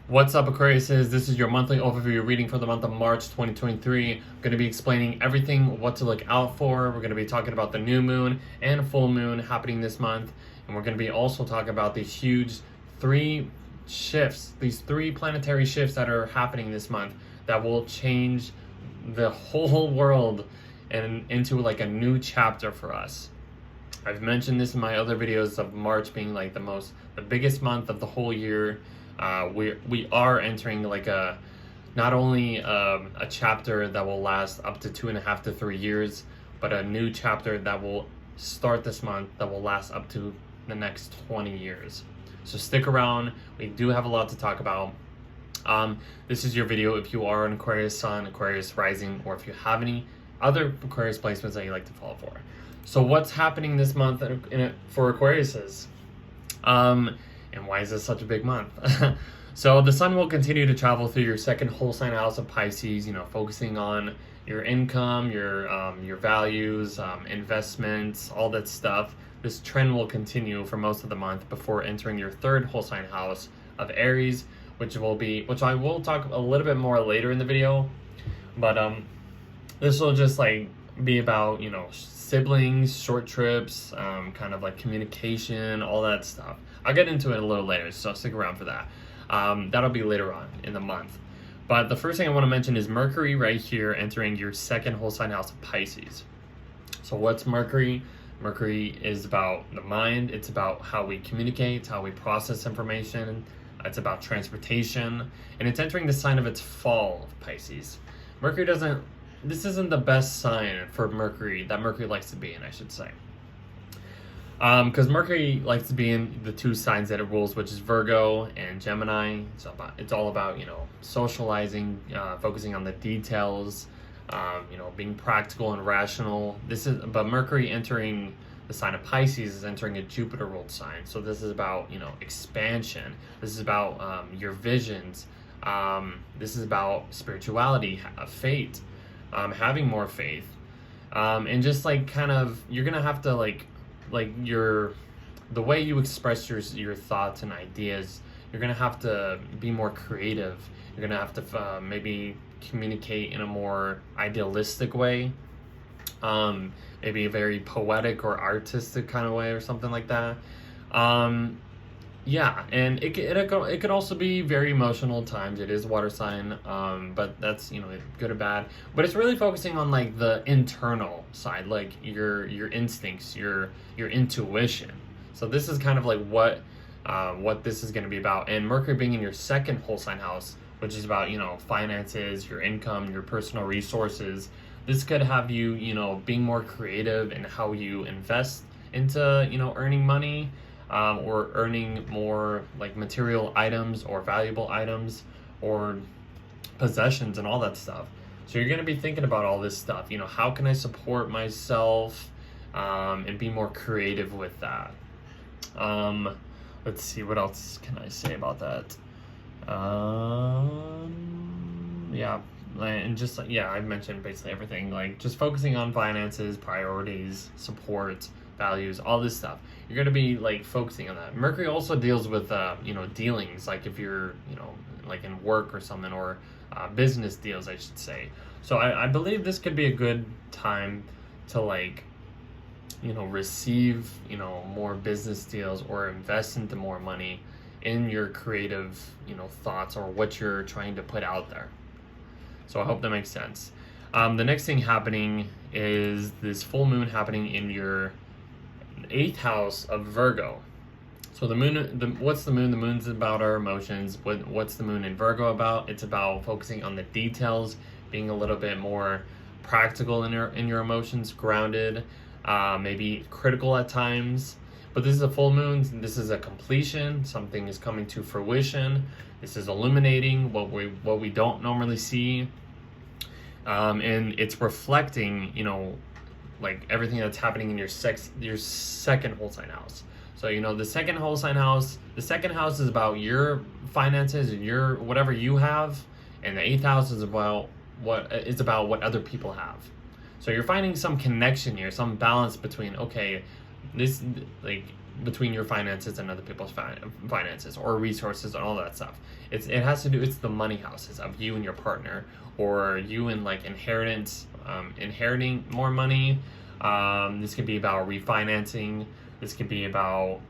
What's up, Aquariuses? This is your monthly overview reading for the month of March 2023. I'm going to be explaining everything, what to look out for. We're going to be talking about the new moon and full moon happening this month. And we're going to be also talking about these huge three shifts, these three planetary shifts that are happening this month that will change the whole world and into like a new chapter for us. I've mentioned this in my other videos of March being like the biggest month of the whole year. We are entering like not only a chapter that will last up to 2.5 to 3 years, but a new chapter that will start this month that will last up to the next 20 years. So stick around. We do have a lot to talk about. This is your video if you are an Aquarius Sun, Aquarius Rising, or if you have any other Aquarius placements that you like to follow for. So what's happening this month for Aquariuses? And why is this such a big month? So the sun will continue to travel through your second whole sign house of Pisces, focusing on your income, your values, investments, all that stuff. This trend will continue for most of the month before entering your third whole sign house of Aries, which I will talk a little bit more later in the video. But this will just like be about, siblings, short trips, kind of like communication, all that stuff. I'll get into it a little later, so stick around for that. That'll be later on in the month. But the first thing I want to mention is Mercury right here entering your second whole sign house of Pisces. So what's Mercury? Mercury is about the mind. It's about how we communicate, how we process information. It's about transportation. And it's entering the sign of its fall of Pisces. This isn't the best sign for Mercury that Mercury likes to be in, I should say. Because Mercury likes to be in the two signs that it rules, which is Virgo and Gemini. It's all about socializing, focusing on the details, being practical and rational. But Mercury entering the sign of Pisces is entering a Jupiter-ruled sign. So this is about expansion. This is about your visions. This is about spirituality, fate, having more faith, and just like kind of you're gonna have to the way you express your thoughts and ideas, you're gonna have to be more creative. You're gonna have to maybe communicate in a more idealistic way, maybe a very poetic or artistic kind of way or something like that. Yeah, and it could also be very emotional at times. It is water sign, but that's good or bad. But it's really focusing on like the internal side, like your instincts, your intuition. So this is kind of like what this is going to be about. And Mercury being in your second whole sign house, which is about finances, your income, your personal resources. This could have you being more creative in how you invest into earning money. Or earning more like material items or valuable items or possessions and all that stuff. So you're going to be thinking about all this stuff. How can I support myself and be more creative with that? Let's see, what else can I say about that? Yeah, and just I mentioned basically everything. Like just focusing on finances, priorities, support, values, all this stuff. You're going to be like focusing on that. Mercury also deals with dealings, like if you're like in work or something, or business deals, I should say. So I believe this could be a good time to receive more business deals or invest into more money in your creative thoughts or what you're trying to put out there. So I hope that makes sense. The next thing happening is this full moon happening in your 8th house of Virgo. So the moon, what's the moon? The moon's about our emotions. What's the moon in Virgo about? It's about focusing on the details, being a little bit more practical in your emotions, grounded, maybe critical at times. But this is a full moon. This is a completion. Something is coming to fruition. This is illuminating what we don't normally see, and it's reflecting like everything that's happening in your second whole sign house. So the second whole sign house, the second house is about your finances and your whatever you have, and the 8th house is about what other people have. So you're finding some connection here, some balance between this, like between your finances and other people's finances or resources and all that stuff. It has to do, it's the money houses of you and your partner, or you and like inheritance, inheriting more money. This could be about refinancing. This could be about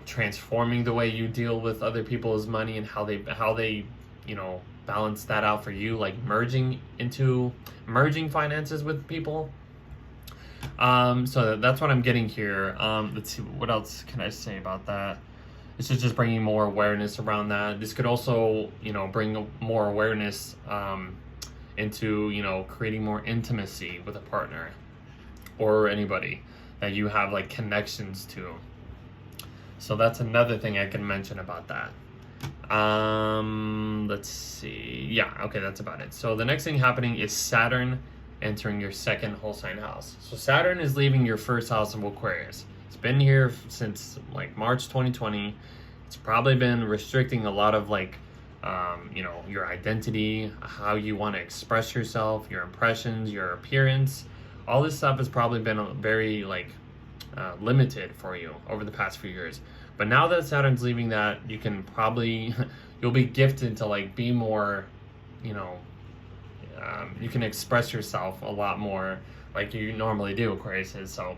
transforming the way you deal with other people's money and how they balance that out for you, like merging finances with people. So that's what I'm getting here. Let's see, what else can I say about that? This is just bringing more awareness around that. This could also, bring more awareness into, creating more intimacy with a partner or anybody that you have like connections to. So that's another thing I can mention about that. Let's see. Yeah, okay, that's about it. So the next thing happening is Saturn entering your second whole sign house. So Saturn is leaving your first house of Aquarius. It's been here since like March 2020. It's probably been restricting a lot of like, your identity, how you want to express yourself, your impressions, your appearance. All this stuff has probably been very like limited for you over the past few years. But now that Saturn's leaving that, you can probably, you'll be gifted to like be more, you can express yourself a lot more like you normally do, Aquarius is. So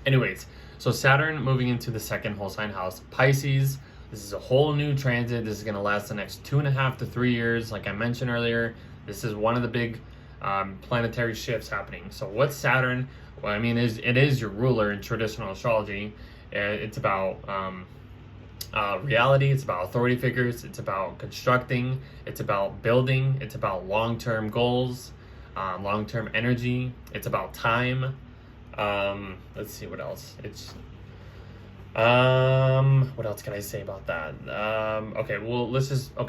anyways, so Saturn moving into the second whole sign house, Pisces. This is a whole new transit. This is going to last the next 2.5 to 3 years. Like I mentioned earlier, this is one of the big planetary shifts happening. So what's Saturn? Well, I mean, it is your ruler in traditional astrology. It's about reality. It's about authority figures. It's about constructing. It's about building. It's about long-term goals, long-term energy. It's about time. Let's see what else. What else can I say about that? Okay, well,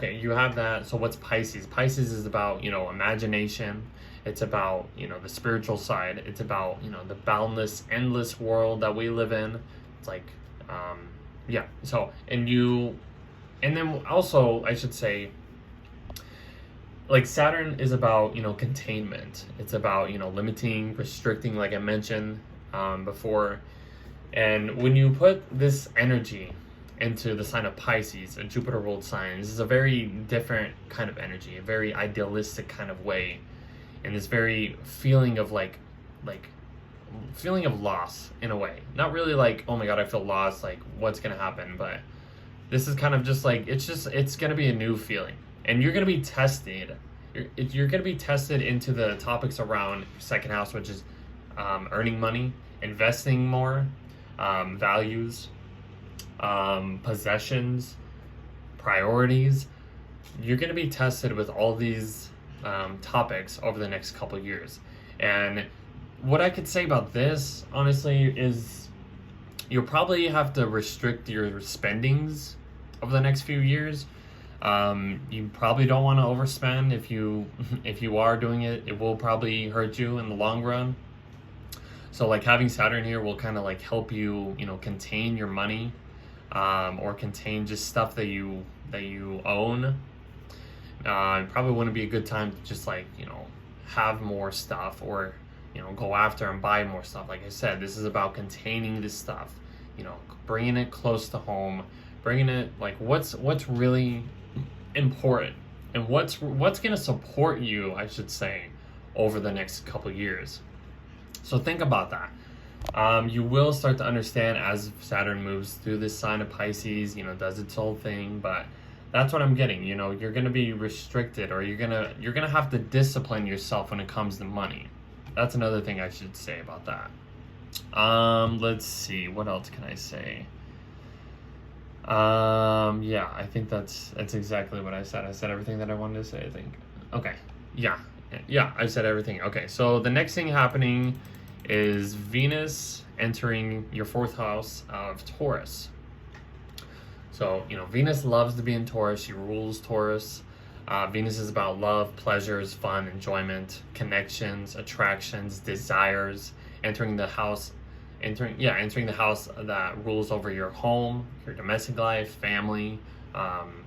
you have that. So what's Pisces? Pisces is about, imagination. It's about, the spiritual side. It's about, the boundless, endless world that we live in. It's like, so, and then also, I should say, like Saturn is about, containment. It's about, limiting, restricting, like I mentioned before. And when you put this energy into the sign of Pisces, a Jupiter ruled sign, this is a very different kind of energy, a very idealistic kind of way, and this very feeling of like feeling of loss in a way. Not really like, oh my god, I feel lost, like what's gonna happen, but this is kind of just like, it's gonna be a new feeling, and you're gonna be tested. You're gonna be tested into the topics around your second house, which is earning money, investing more, values, possessions, priorities. You're going to be tested with all these topics over the next couple years. And what I could say about this, honestly, is you'll probably have to restrict your spendings over the next few years. You probably don't want to overspend. If you are doing it, it will probably hurt you in the long run. So like having Saturn here will kind of like help you, contain your money, or contain just stuff that you own. It probably wouldn't be a good time to just like, have more stuff or, go after and buy more stuff. Like I said, this is about containing this stuff, bringing it close to home, bringing it like what's really important and what's going to support you, I should say, over the next couple years. So think about that. You will start to understand as Saturn moves through this sign of Pisces, does its whole thing, but that's what I'm getting. You're going to be restricted, or you're going to have to discipline yourself when it comes to money. That's another thing I should say about that. Let's see, what else can I say? Yeah, I think that's exactly what I said. I said everything that I wanted to say, I think. Okay. Yeah, I said everything. Okay, so the next thing happening is Venus entering your fourth house of Taurus. So, Venus loves to be in Taurus. She rules Taurus. Venus is about love, pleasures, fun, enjoyment, connections, attractions, desires, entering the house that rules over your home, your domestic life, family,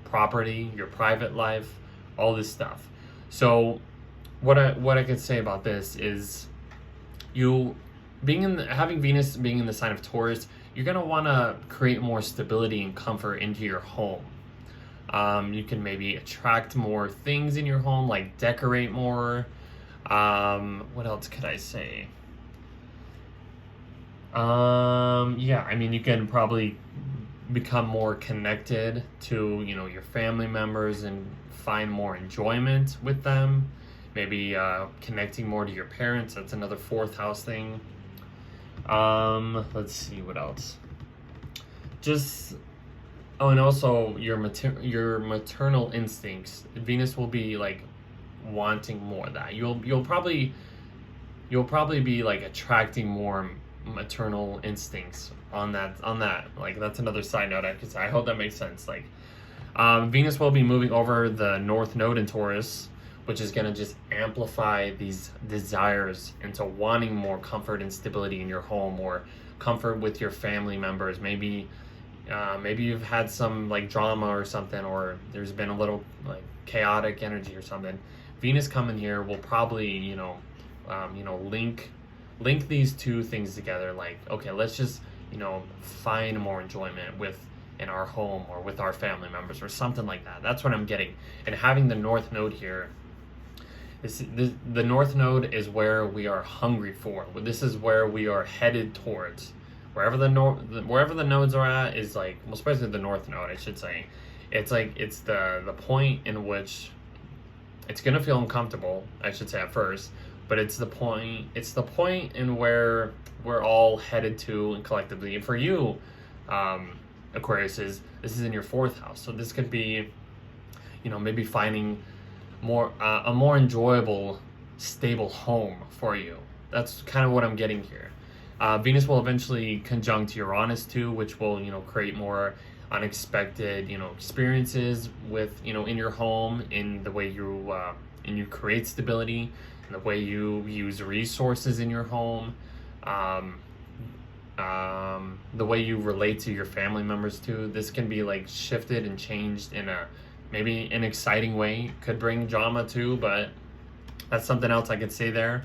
property, your private life, all this stuff. So what I could say about this is having Venus being in the sign of Taurus, you're gonna want to create more stability and comfort into your home. You can maybe attract more things in your home, like decorate more. What else could I say? Yeah, I mean, you can probably become more connected to, your family members and find more enjoyment with them. Maybe connecting more to your parents. That's another fourth house thing. Let's see what else. And also your maternal instincts. Venus will be like wanting more of that. You'll probably be like attracting more maternal instincts on that. Like, that's another side note. I hope that makes sense. Like, Venus will be moving over the North Node in Taurus, which is going to just amplify these desires into wanting more comfort and stability in your home, or comfort with your family members. Maybe you've had some like drama or something, or there's been a little like chaotic energy or something. Venus coming here will probably link these two things together. Like, okay, let's just find more enjoyment in our home or with our family members or something like that. That's what I'm getting. And having the North Node here, the North Node is where we are hungry for. This is where we are headed towards. Wherever the nodes are at is like, well, especially the North Node, I should say. It's like, it's the point in which it's gonna feel uncomfortable, I should say, at first, but it's the point in where we're all headed to, and collectively. And for you, Aquarius, this is in your fourth house, so this could be, maybe finding a more enjoyable, stable home for you. That's kind of what I'm getting here. Venus will eventually conjunct Uranus too, which will create more unexpected experiences with in your home, in the way you create stability, in the way you use resources in your home, the way you relate to your family members too. This can be like shifted and changed in maybe an exciting way. Could bring drama too, but that's something else I could say there.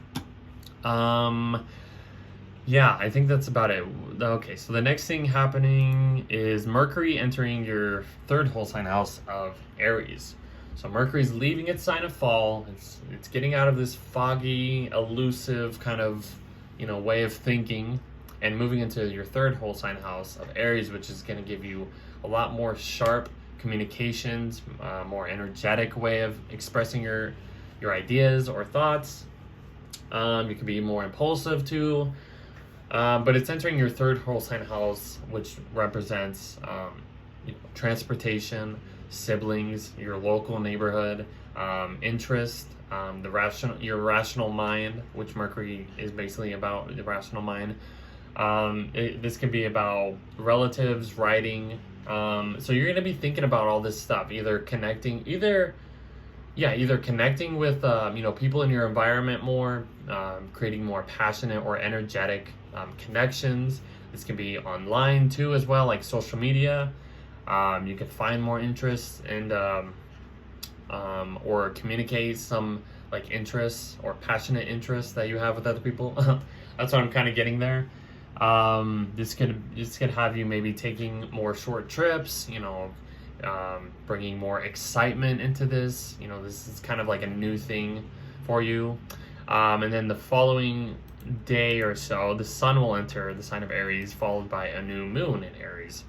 Yeah, I think that's about it. Okay, so the next thing happening is Mercury entering your third whole sign house of Aries. So Mercury's leaving its sign of fall. It's getting out of this foggy, elusive kind of way of thinking, and moving into your third whole sign house of Aries, which is going to give you a lot more sharp communications, more energetic way of expressing your ideas or thoughts. You can be more impulsive too. But it's entering your third whole sign house, which represents transportation, siblings, your local neighborhood, interest, your rational mind, which Mercury is basically about, the rational mind. This can be about relatives, writing. So you're going to be thinking about all this stuff, either connecting with people in your environment more, creating more passionate or energetic connections. This can be online too as well, like social media. You can find more interests and or communicate some like interests or passionate interests that you have with other people. That's what I'm kind of getting there. This could have you maybe taking more short trips, bringing more excitement into this. This is kind of like a new thing for you. And then the following day or so, the sun will enter the sign of Aries, followed by a new moon in Aries.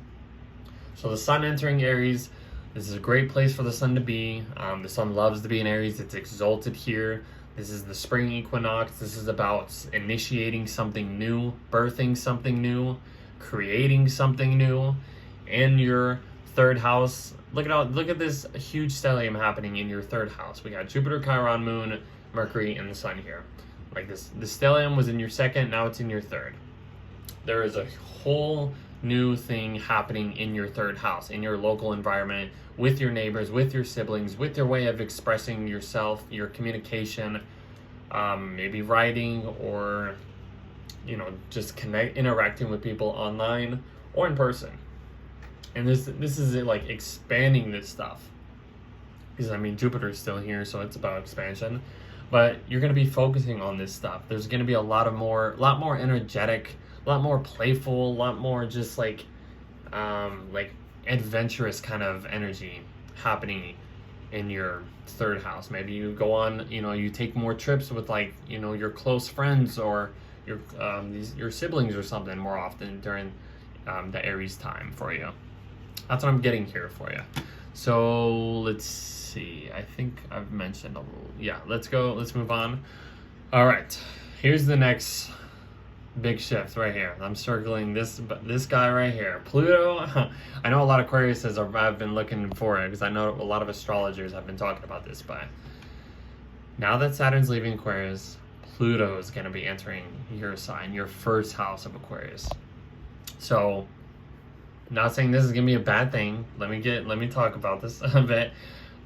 So the sun entering Aries, this is a great place for the sun to be. The sun loves to be in Aries. It's exalted here. This is the spring equinox. This is about initiating something new, birthing something new, creating something new. In your third house, look at this huge stellium happening in your third house. We got Jupiter, Chiron, Moon, Mercury, and the sun here. Like this, the stellium was in your second, now it's in your third. There is a whole new thing happening in your third house, in your local environment, with your neighbors, with your siblings, with your way of expressing yourself, your communication, maybe writing, or just interacting with people online or in person. And this is it, like expanding this stuff, because Jupiter is still here, so it's about expansion. but you're going to be focusing on this stuff. There's going to be a lot more energetic, a lot more playful, a lot more just like adventurous kind of energy happening in your third house. Maybe you go on, you take more trips with your close friends or your siblings or something more often during the Aries time for you. That's what I'm getting here for you. So let's see. I think I've mentioned a little. Yeah, let's move on. All right, here's the next big shift right here. I'm circling this guy right here, Pluto. I know a lot of Aquariuses have been looking for it because I know a lot of astrologers have been talking about this, but now that Saturn's leaving Aquarius, Pluto is going to be entering your sign, your first house of Aquarius. So, not saying this is going to be a bad thing. Let me talk about this a bit.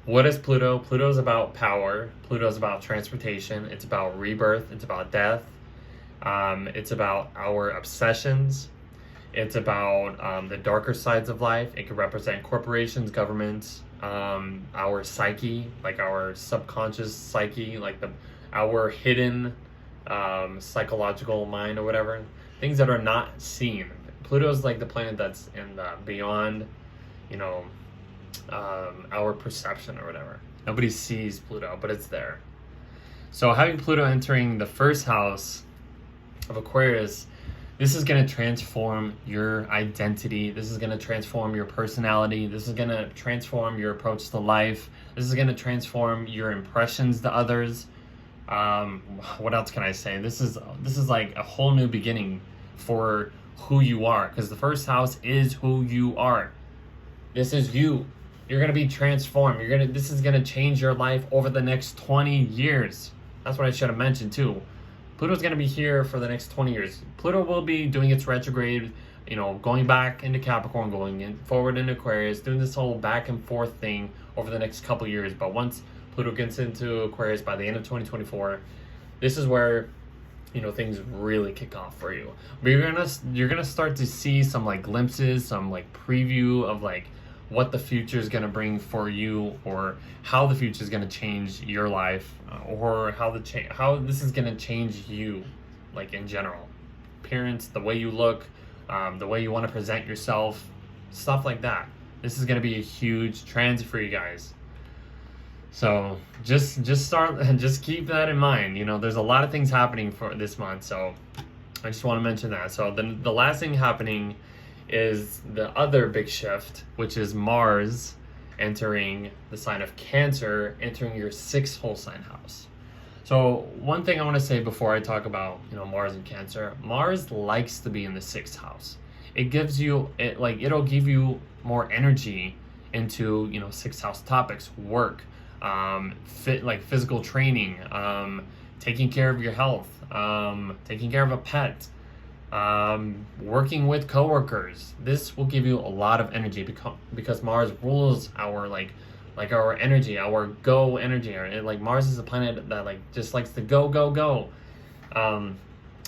What is Pluto? Pluto is about power. Pluto is about transportation. It's about rebirth. It's about death. It's about our obsessions. It's about the darker sides of life. It could represent corporations, governments, our psyche, like our subconscious psyche, like our hidden psychological mind or whatever. Things that are not seen. Pluto is like the planet that's in the beyond, our perception or whatever. Nobody sees Pluto, but it's there. So having Pluto entering the first house of Aquarius, this is going to transform your identity. This is going to transform your personality. This is going to transform your approach to life. This is going to transform your impressions to others. What else can I say? This is like a whole new beginning for who you are, because the first house is who you are. This is you. You're going to be transformed. This is going to change your life over the next 20 years. That's what I should have mentioned too. Pluto's going to be here for the next 20 years. Pluto will be doing its retrograde, going back into Capricorn, going forward into Aquarius, doing this whole back and forth thing over the next couple years. But once Pluto gets into Aquarius by the end of 2024, this is where things really kick off for you. But you're gonna start to see some glimpses, some preview of what the future is gonna bring for you, or how the future is gonna change your life, or how this is gonna change you, in general, appearance, the way you look, the way you want to present yourself, stuff like that. This is gonna be a huge transit for you guys. So just keep that in mind. There's a lot of things happening for this month, so I just want to mention that. So the last thing happening is the other big shift, which is Mars entering the sign of Cancer, entering your sixth whole sign house. So one thing I want to say before I talk about Mars and Cancer, Mars likes to be in the sixth house. It'll give you more energy into sixth house topics, work, physical training, taking care of your health, taking care of a pet, working with coworkers. This will give you a lot of energy because Mars rules our our energy, our go energy. Mars is a planet that just likes to go.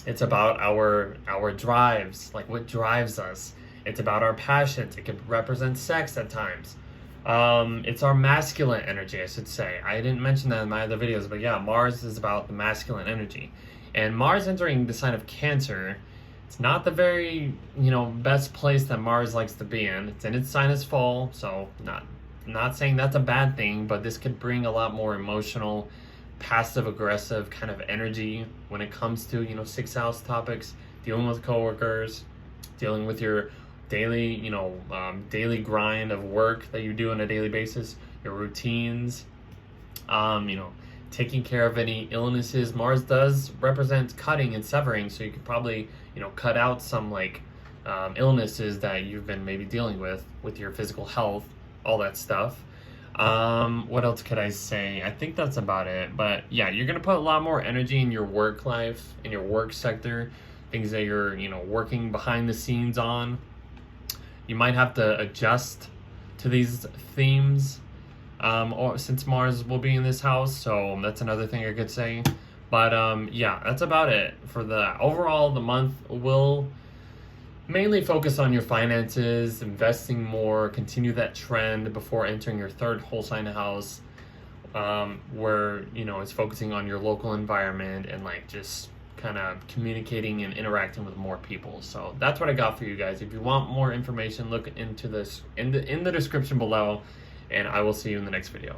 It's about our drives, what drives us. It's about our passions. It could represent sex at times. It's our masculine energy, I should say. I didn't mention that in my other videos, but yeah, Mars is about the masculine energy. And Mars entering the sign of Cancer, it's not the very, best place that Mars likes to be in. It's in its sign as fall, so not saying that's a bad thing, but this could bring a lot more emotional, passive-aggressive kind of energy when it comes to, sixth house topics, dealing with coworkers, dealing with your daily, daily grind of work that you do on a daily basis, your routines, taking care of any illnesses. Mars does represent cutting and severing, so you could probably, cut out some illnesses that you've been maybe dealing with your physical health, all that stuff. What else could I say? I think that's about it. But yeah, you're gonna put a lot more energy in your work life, in your work sector, things that you're, working behind the scenes on. You might have to adjust to these themes, or since Mars will be in this house, so that's another thing I could say. But yeah, that's about it. For the overall, the month will mainly focus on your finances, investing more, continue that trend before entering your third whole sign house. where, you know, it's focusing on your local environment and like just kind of communicating and interacting with more people. So that's what I got for you guys. If you want more information, look into this in the description below, and I will see you in the next video.